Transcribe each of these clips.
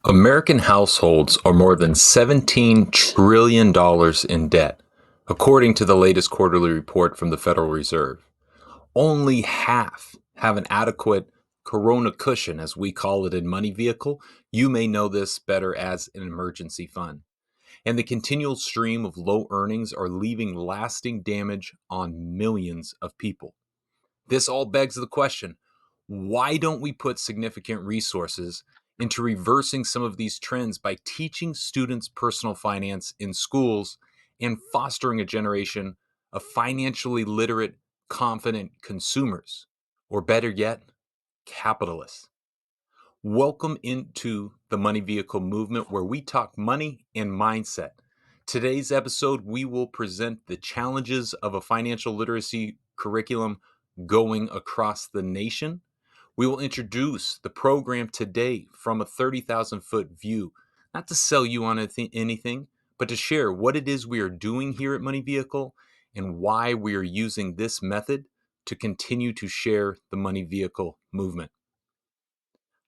American households are more than $17 trillion in debt, according to the latest quarterly report from the Federal Reserve. Only half have an adequate corona cushion, as we call it in Money Vehicle. You may know this better as an emergency fund. And the continual stream of low earnings are leaving lasting damage on millions of people. This all begs the question, why don't we put significant resources into reversing some of these trends by teaching students personal finance in schools and fostering a generation of financially literate, confident consumers, or better yet, capitalists? Welcome into the Money Vehicle movement, where we talk money and mindset. Today's episode, we will present the challenges of a financial literacy curriculum going across the nation. We will introduce the program today from a 30,000 foot view, not to sell you on anything, but to share what it is we are doing here at Money Vehicle and why we are using this method to continue to share the Money Vehicle movement.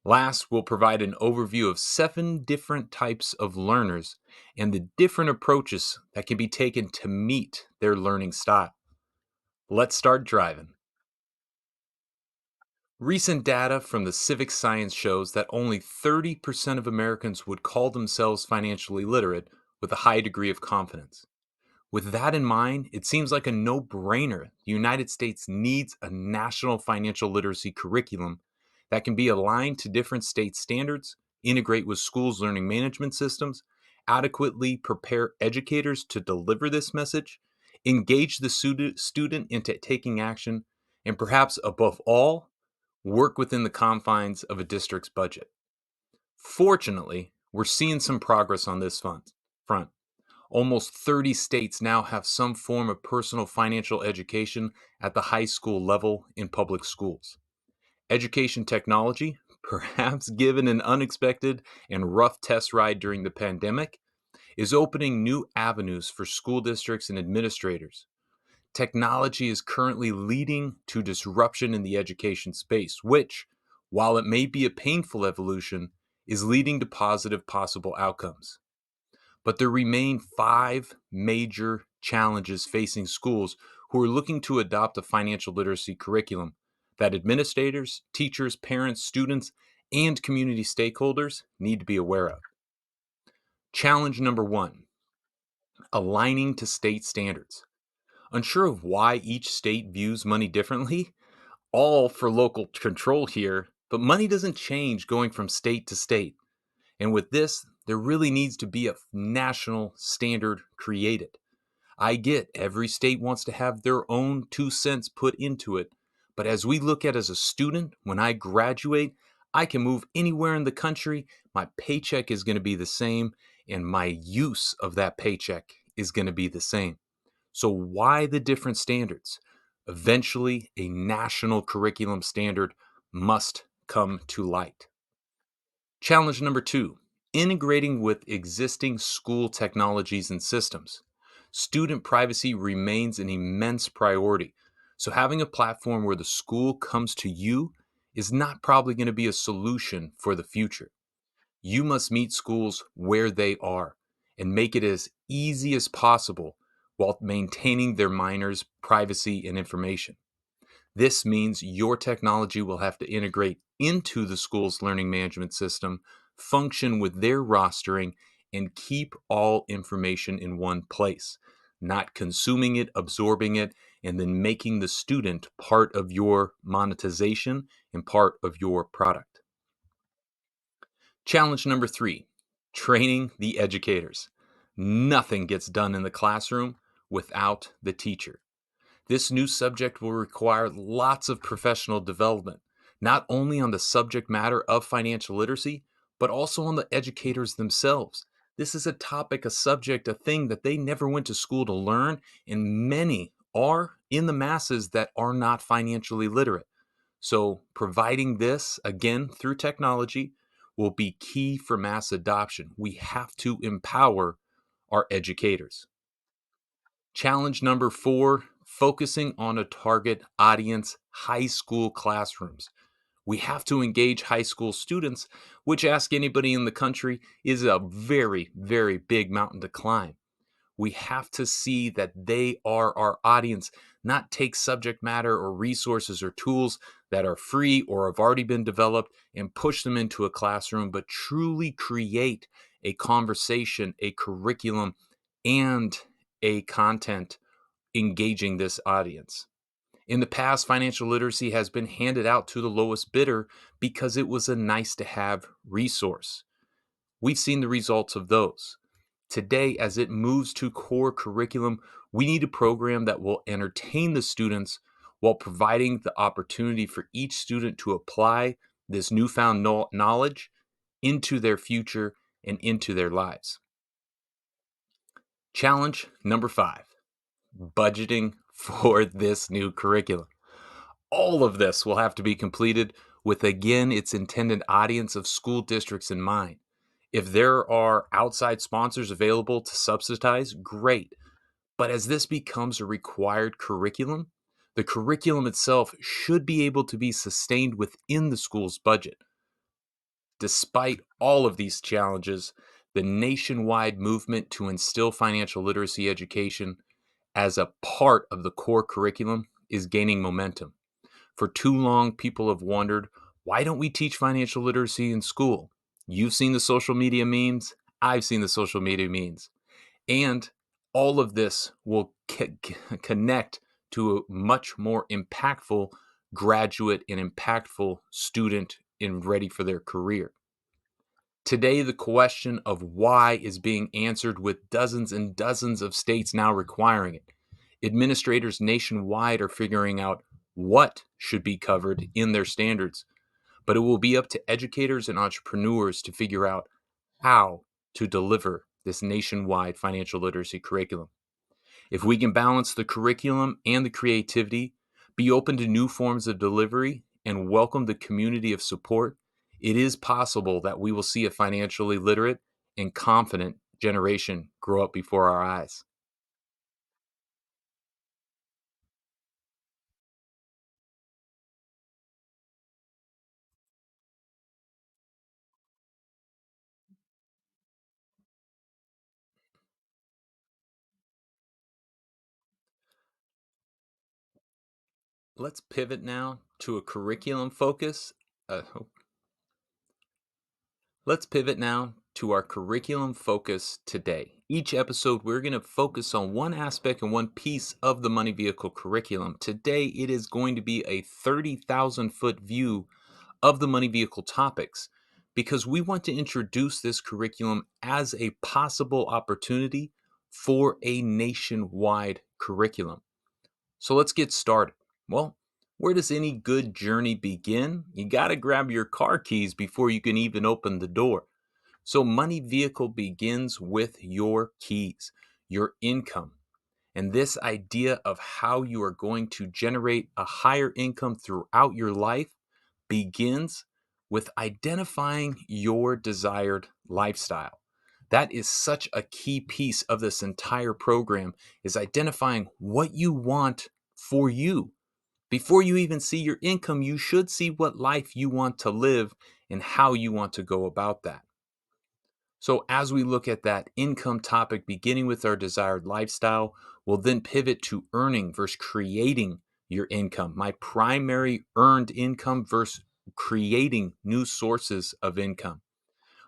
Last, we'll provide an overview of 7 different types of learners and the different approaches that can be taken to meet their learning style. Let's start driving. Recent data from the Civic Science shows that only 30% of Americans would call themselves financially literate with a high degree of confidence. With that in mind, it seems like a no brainer. The United States needs a national financial literacy curriculum that can be aligned to different state standards, integrate with schools' learning management systems, adequately prepare educators to deliver this message, engage the student into taking action, and perhaps above all, work within the confines of a district's budget. Fortunately, we're seeing some progress on this front. Almost 30 states now have some form of personal financial education at the high school level in public schools. Education technology, perhaps given an unexpected and rough test ride during the pandemic, is opening new avenues for school districts and administrators. Technology is currently leading to disruption in the education space, which, while it may be a painful evolution, is leading to positive possible outcomes. But there remain 5 major challenges facing schools who are looking to adopt a financial literacy curriculum that administrators, teachers, parents, students, and community stakeholders need to be aware of. Challenge number 1, aligning to state standards. Unsure of why each state views money differently? All for local control here, but money doesn't change going from state to state. And with this, there really needs to be a national standard created. I get every state wants to have their own 2 cents put into it, but as we look at as a student, when I graduate, I can move anywhere in the country, my paycheck is going to be the same, and my use of that paycheck is going to be the same. So why the different standards? Eventually, a national curriculum standard must come to light. Challenge number 2, integrating with existing school technologies and systems. Student privacy remains an immense priority. So, having a platform where the school comes to you is not probably going to be a solution for the future. You must meet schools where they are and make it as easy as possible while maintaining their minors' privacy and information. This means your technology will have to integrate into the school's learning management system, function with their rostering, and keep all information in one place, not consuming it, absorbing it, and then making the student part of your monetization and part of your product. Challenge number 3, training the educators. Nothing gets done in the classroom without the teacher. This new subject will require lots of professional development, not only on the subject matter of financial literacy, but also on the educators themselves. This is a topic, a subject, a thing that they never went to school to learn, and many are in the masses that are not financially literate. So, providing this, again, through technology, will be key for mass adoption. We have to empower our educators. Challenge number 4, focusing on a target audience, high school classrooms. We have to engage high school students, which, ask anybody in the country, is a very, very big mountain to climb. We have to see that they are our audience, not take subject matter or resources or tools that are free or have already been developed and push them into a classroom, but truly create a conversation, a curriculum, and a content engaging this audience. In the past, financial literacy has been handed out to the lowest bidder because it was a nice to have resource. We've seen the results of those. Today, as it moves to core curriculum, we need a program that will entertain the students while providing the opportunity for each student to apply this newfound knowledge into their future and into their lives. Challenge number 5: budgeting for this new curriculum. All of this will have to be completed with, again, its intended audience of school districts in mind. If there are outside sponsors available to subsidize, great. But as this becomes a required curriculum, the curriculum itself should be able to be sustained within the school's budget. Despite all of these challenges, the nationwide movement to instill financial literacy education as a part of the core curriculum is gaining momentum. For too long, people have wondered, why don't we teach financial literacy in school? You've seen the social media memes. I've seen the social media memes. And all of this will connect to a much more impactful graduate and impactful student and ready for their career. Today, the question of why is being answered with dozens and dozens of states now requiring it. Administrators nationwide are figuring out what should be covered in their standards, but it will be up to educators and entrepreneurs to figure out how to deliver this nationwide financial literacy curriculum. If we can balance the curriculum and the creativity, be open to new forms of delivery, and welcome the community of support, it is possible that we will see a financially literate and confident generation grow up before our eyes. Let's pivot now to a curriculum focus. Uh, Let's pivot now to our curriculum focus today. Each episode, we're going to focus on one aspect and one piece of the money vehicle curriculum. Today, it is going to be a 30,000-foot view of the money vehicle topics because we want to introduce this curriculum as a possible opportunity for a nationwide curriculum. So let's get started. Well, where does any good journey begin? You got to grab your car keys before you can even open the door. So, money vehicle begins with your keys, your income. And this idea of how you are going to generate a higher income throughout your life begins with identifying your desired lifestyle. That is such a key piece of this entire program, is identifying what you want for you. Before you even see your income, you should see what life you want to live and how you want to go about that. So, as we look at that income topic, beginning with our desired lifestyle, we'll then pivot to earning versus creating your income. My primary earned income versus creating new sources of income.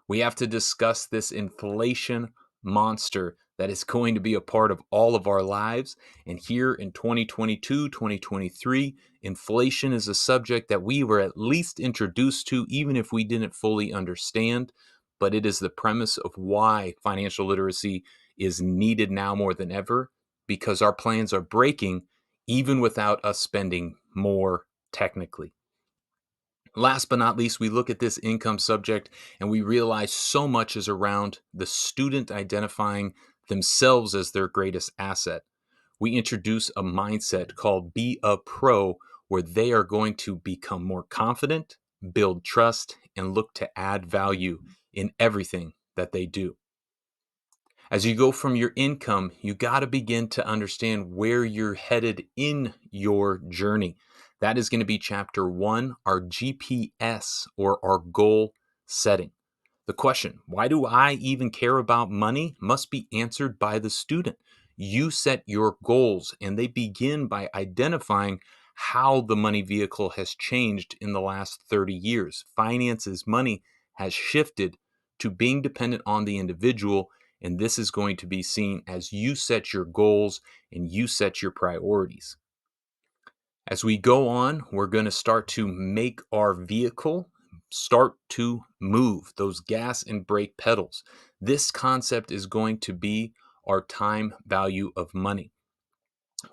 We have to discuss this inflation monster that is going to be a part of all of our lives. And here in 2022, 2023, inflation is a subject that we were at least introduced to, even if we didn't fully understand. But it is the premise of why financial literacy is needed now more than ever, because our plans are breaking even without us spending more technically. Last but not least, we look at this income subject and we realize so much is around the student identifying themselves as their greatest asset. We introduce a mindset called Be a Pro, where they are going to become more confident, build trust, and look to add value in everything that they do. As you go from your income, you got to begin to understand where you're headed in your journey. That is going to be chapter 1, our GPS, or our goal setting. The question, why do I even care about money, must be answered by the student. You set your goals, and they begin by identifying how the money vehicle has changed in the last 30 years. Finances, money has shifted to being dependent on the individual, and this is going to be seen as you set your goals and you set your priorities. As we go on, we're going to start to make our vehicle start to move, those gas and brake pedals. This concept is going to be our time value of money.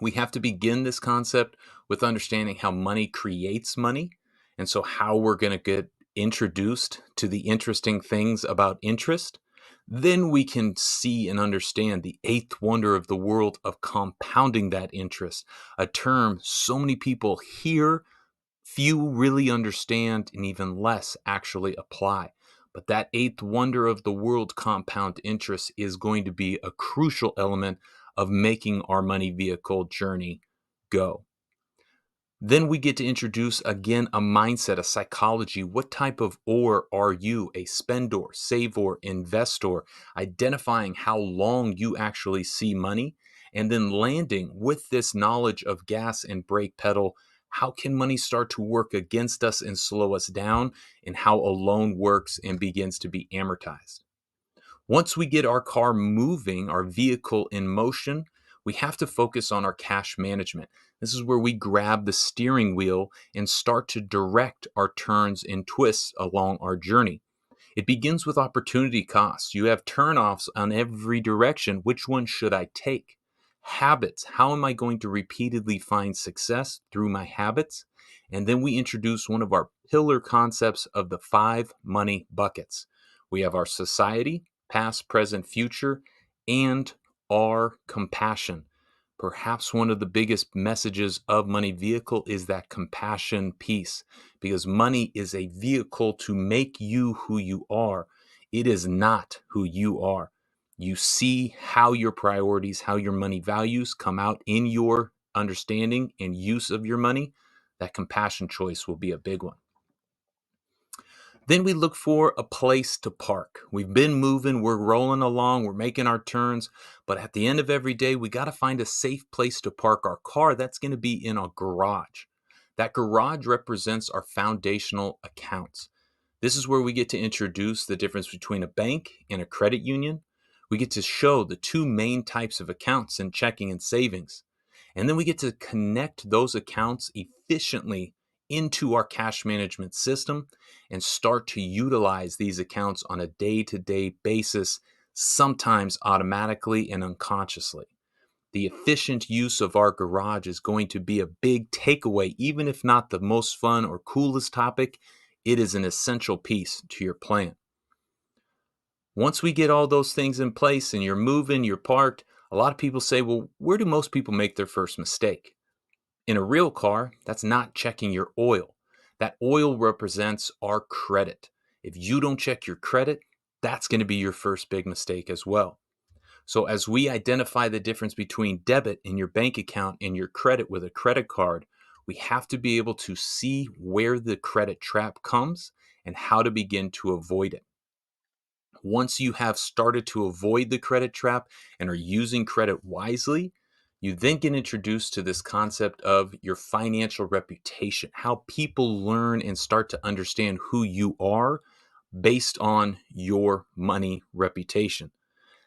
We have to begin this concept with understanding how money creates money. And so, how we're going to get introduced to the interesting things about interest. Then we can see and understand the eighth wonder of the world of compounding that interest, a term so many people hear, few really understand, and even less actually apply. But that eighth wonder of the world, compound interest, is going to be a crucial element of making our money vehicle journey go. Then we get to introduce again a mindset, a psychology. What type of or are you? A spendor, savor, investor, identifying how long you actually see money, and then landing with this knowledge of gas and brake pedal. How can money start to work against us and slow us down, and how a loan works and begins to be amortized? Once we get our car moving, our vehicle in motion, we have to focus on our cash management. This is where we grab the steering wheel and start to direct our turns and twists along our journey. It begins with opportunity costs. You have turnoffs on every direction. Which one should I take? Habits. How am I going to repeatedly find success through my habits? And then we introduce one of our pillar concepts of the 5 money buckets. We have our society, past, present, future, and our compassion. Perhaps one of the biggest messages of Money Vehicle is that compassion piece, because money is a vehicle to make you who you are. It is not who you are. You see how your priorities, how your money values come out in your understanding and use of your money. That compassion choice will be a big one. Then we look for a place to park. We've been moving, we're rolling along, we're making our turns, but at the end of every day, we got to find a safe place to park our car. That's going to be in a garage. That garage represents our foundational accounts. This is where we get to introduce the difference between a bank and a credit union. We get to show the two main types of accounts in checking and savings. And then we get to connect those accounts efficiently into our cash management system and start to utilize these accounts on a day-to-day basis, sometimes automatically and unconsciously. The efficient use of our garage is going to be a big takeaway. Even if not the most fun or coolest topic, it is an essential piece to your plan. Once we get all those things in place and you're moving, you're parked, a lot of people say, well, where do most people make their first mistake? In a real car, that's not checking your oil. That oil represents our credit. If you don't check your credit, that's going to be your first big mistake as well. So, as we identify the difference between debit in your bank account and your credit with a credit card, we have to be able to see where the credit trap comes and how to begin to avoid it. Once you have started to avoid the credit trap and are using credit wisely, you then get introduced to this concept of your financial reputation, how people learn and start to understand who you are based on your money reputation.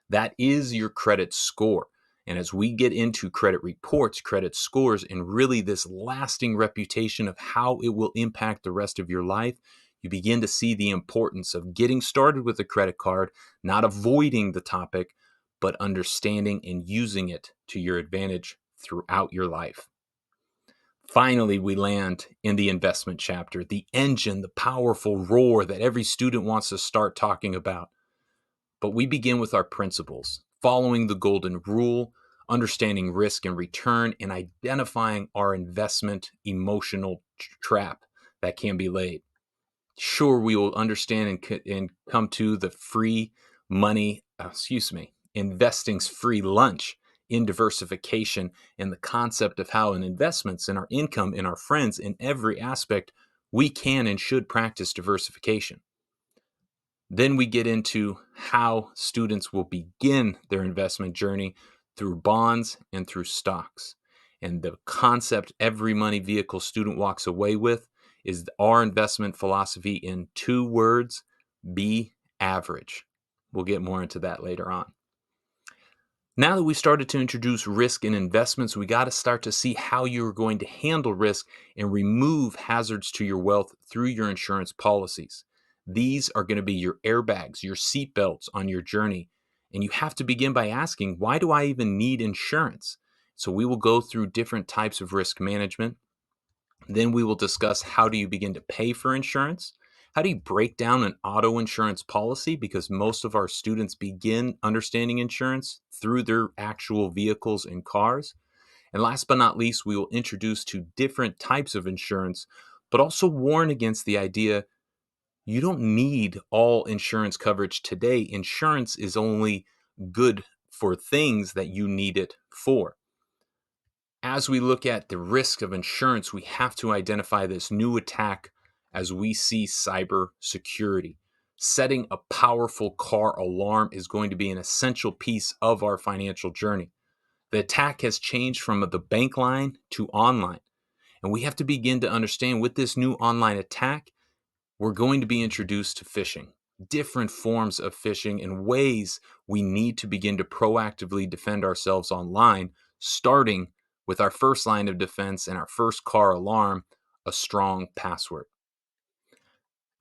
That is your credit score. And as we get into credit reports, credit scores, and really this lasting reputation of how it will impact the rest of your life, you begin to see the importance of getting started with a credit card, not avoiding the topic, but understanding and using it to your advantage throughout your life. Finally, we land in the investment chapter, the engine, the powerful roar that every student wants to start talking about. But we begin with our principles, following the golden rule, understanding risk and return, and identifying our investment emotional trap that can be laid. Sure, we will understand and come to the free money, investing's free lunch in diversification and the concept of how in investments, in our income, in our friends, in every aspect, we can and should practice diversification. Then we get into how students will begin their investment journey through bonds and through stocks. And the concept every money vehicle student walks away with is our investment philosophy in 2 words: be average. We'll get more into that later on. Now that we started to introduce risk in investments, we got to start to see how you're going to handle risk and remove hazards to your wealth through your insurance policies. These are going to be your airbags, your seatbelts on your journey. And you have to begin by asking, why do I even need insurance? So we will go through different types of risk management. Then we will discuss, how do you begin to pay for insurance? How do you break down an auto insurance policy? Because most of our students begin understanding insurance through their actual vehicles and cars. And last but not least, we will introduce to different types of insurance, but also warn against the idea you don't need all insurance coverage today. Insurance is only good for things that you need it for. As we look at the risk of insurance, we have to identify this new attack as we see cyber security. Setting a powerful car alarm is going to be an essential piece of our financial journey. The attack has changed from the bank line to online, and we have to begin to understand with this new online attack, we're going to be introduced to phishing, different forms of phishing, and ways we need to begin to proactively defend ourselves online, starting with our first line of defense and our first car alarm: a strong password.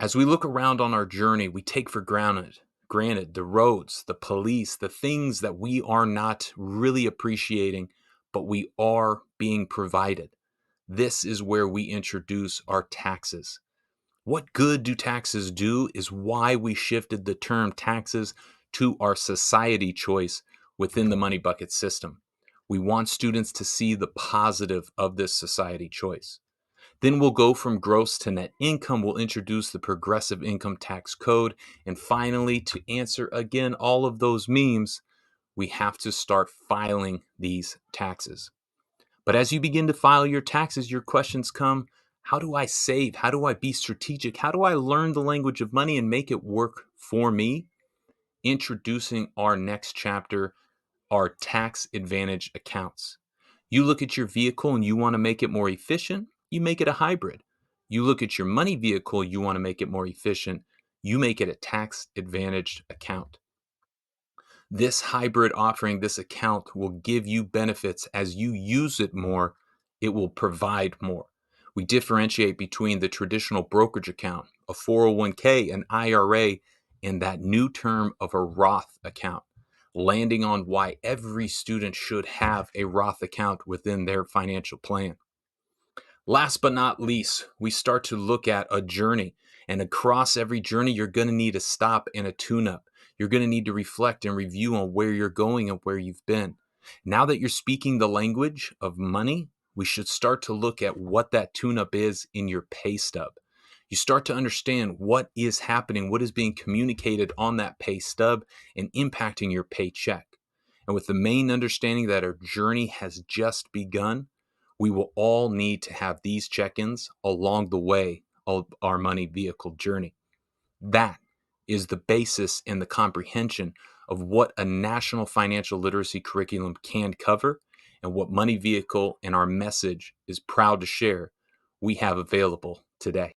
As we look around on our journey, we take for granted the roads, the police, the things that we are not really appreciating, but we are being provided. This is where we introduce our taxes. What good do taxes do is why we shifted the term taxes to our society choice within the money bucket system. We want students to see the positive of this society choice. Then we'll go from gross to net income. We'll introduce the progressive income tax code. And finally, to answer again all of those memes, we have to start filing these taxes. But as you begin to file your taxes, your questions come: how do I save? How do I be strategic? How do I learn the language of money and make it work for me? Introducing our next chapter, our tax advantage accounts. You look at your vehicle and you want to make it more efficient, you make it a hybrid. You look at your money vehicle, you want to make it more efficient, you make it a tax advantaged account. This hybrid offering, this account will give you benefits. As you use it more, it will provide more. We differentiate between the traditional brokerage account, a 401k, an IRA, and that new term of a Roth account, landing on why every student should have a Roth account within their financial plan. Last but not least, we start to look at a journey. And across every journey, you're going to need a stop and a tune up. You're going to need to reflect and review on where you're going and where you've been. Now that you're speaking the language of money, we should start to look at what that tune up is in your pay stub. You start to understand what is happening, what is being communicated on that pay stub and impacting your paycheck. And with the main understanding that our journey has just begun, we will all need to have these check-ins along the way of our money vehicle journey. That is the basis and the comprehension of what a national financial literacy curriculum can cover, and what Money Vehicle and our message is proud to share we have available today.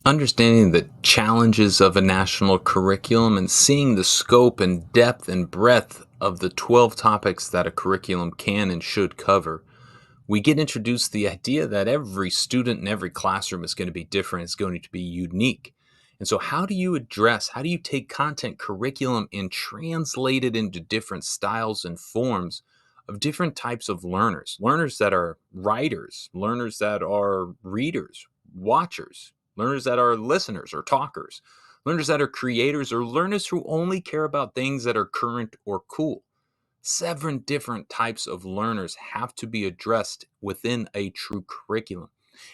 Understanding the challenges of a national curriculum and seeing the scope and depth and breadth of the 12 topics that a curriculum can and should cover, we get introduced to the idea that every student in every classroom is going to be different. It's going to be unique. And so how do you take content curriculum and translate it into different styles and forms of different types of learners? Learners that are writers, learners that are readers, watchers, learners that are listeners or talkers, learners that are creators, or learners who only care about things that are current or cool. 7 different types of learners have to be addressed within a true curriculum.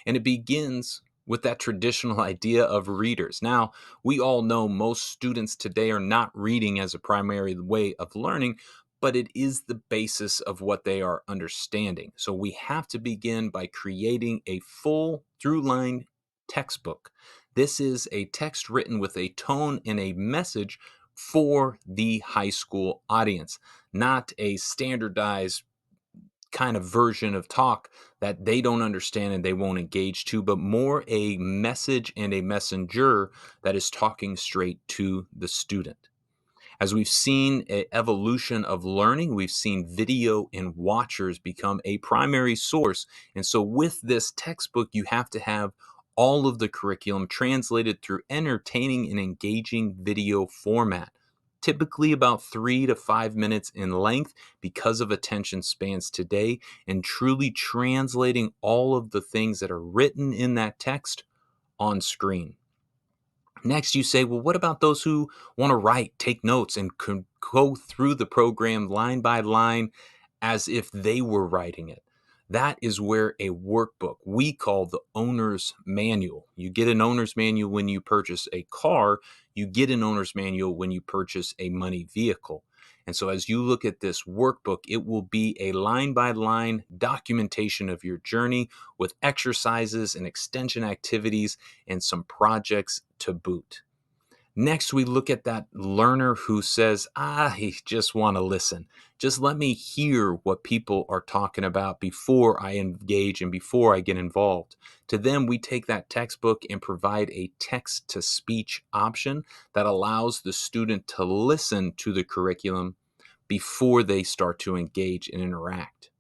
And it begins with that traditional idea of readers. Now, we all know most students today are not reading as a primary way of learning, but it is the basis of what they are understanding. So we have to begin by creating a full through line textbook. This is a text written with a tone and a message for the high school audience, not a standardized kind of version of talk that they don't understand and they won't engage to, but more a message and a messenger that is talking straight to the student. As we've seen an evolution of learning, we've seen video and watchers become a primary source. And so, with this textbook, you have to have all of the curriculum translated through entertaining and engaging video format, typically about 3 to 5 minutes in length because of attention spans today, and truly translating all of the things that are written in that text on screen. Next, you say, well, what about those who want to write, take notes, and can go through the program line by line as if they were writing it? That is where a workbook we call the owner's manual. You get an owner's manual when you purchase a car, you get an owner's manual when you purchase a money vehicle. And so, as you look at this workbook, it will be a line by line documentation of your journey with exercises and extension activities and some projects to boot. Next, we look at that learner who says, I just want to listen. Just let me hear what people are talking about before I engage and before I get involved. To them, we take that textbook and provide a text to speech option that allows the student to listen to the curriculum before they start to engage and interact.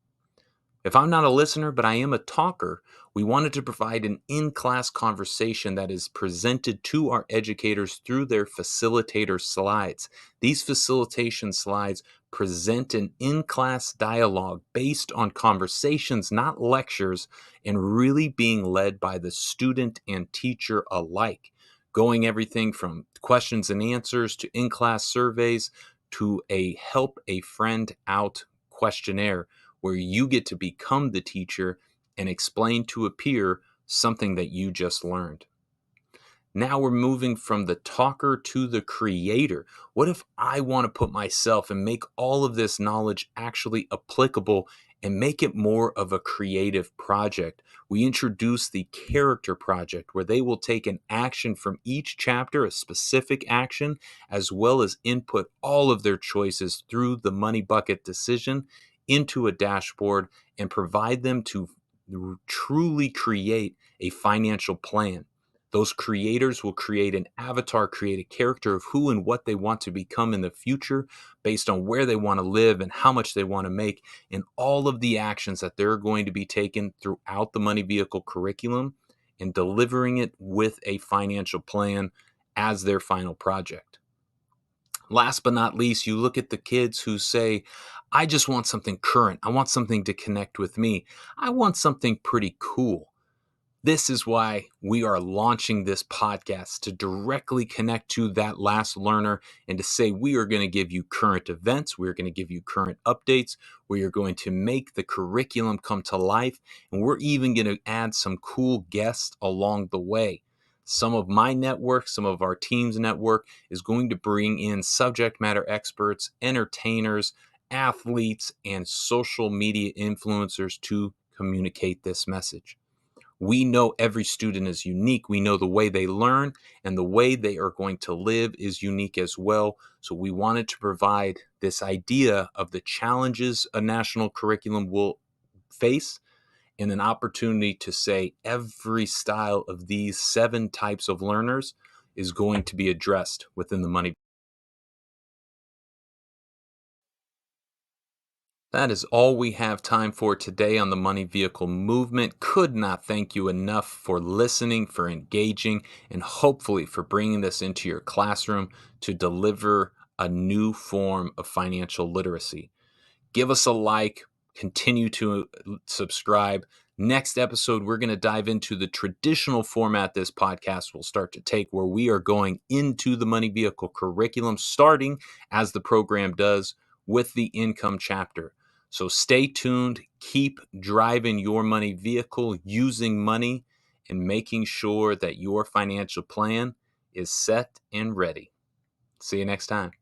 If I'm not a listener, but I am a talker, we wanted to provide an in class conversation that is presented to our educators through their facilitator slides. These facilitation slides present an in class dialogue based on conversations, not lectures, and really being led by the student and teacher alike, going everything from questions and answers to in class surveys to a help a friend out questionnaire where you get to become the teacher and explain to a peer something that you just learned. Now we're moving from the talker to the creator. What if I want to put myself and make all of this knowledge actually applicable and make it more of a creative project? We introduce the character project where they will take an action from each chapter, a specific action, as well as input all of their choices through the money bucket decision into a dashboard and provide them to truly create a financial plan. Those creators will create an avatar, create a character of who and what they want to become in the future based on where they want to live and how much they want to make, and all of the actions that they're going to be taken throughout the money vehicle curriculum and delivering it with a financial plan as their final project. Last but not least, you look at the kids who say, I just want something current. I want something to connect with me. I want something pretty cool. This is why we are launching this podcast to directly connect to that last learner and to say we are going to give you current events, we're going to give you current updates, we are going to make the curriculum come to life, and we're even going to add some cool guests along the way. Some of my network, some of our team's network is going to bring in subject matter experts, entertainers, athletes, and social media influencers to communicate this message. We know every student is unique. We know the way they learn and the way they are going to live is unique as well. So we wanted to provide this idea of the challenges a national curriculum will face and an opportunity to say every style of these 7 types of learners is going to be addressed within the money. That is all we have time for today on the Money Vehicle Movement. Could not thank you enough for listening, for engaging, and hopefully for bringing this into your classroom to deliver a new form of financial literacy. Give us a like, continue to subscribe. Next episode, we're going to dive into the traditional format this podcast will start to take, where we are going into the money vehicle curriculum, starting as the program does with the income chapter. So stay tuned, keep driving your money vehicle using money, in making sure that your financial plan is set and ready. See you next time.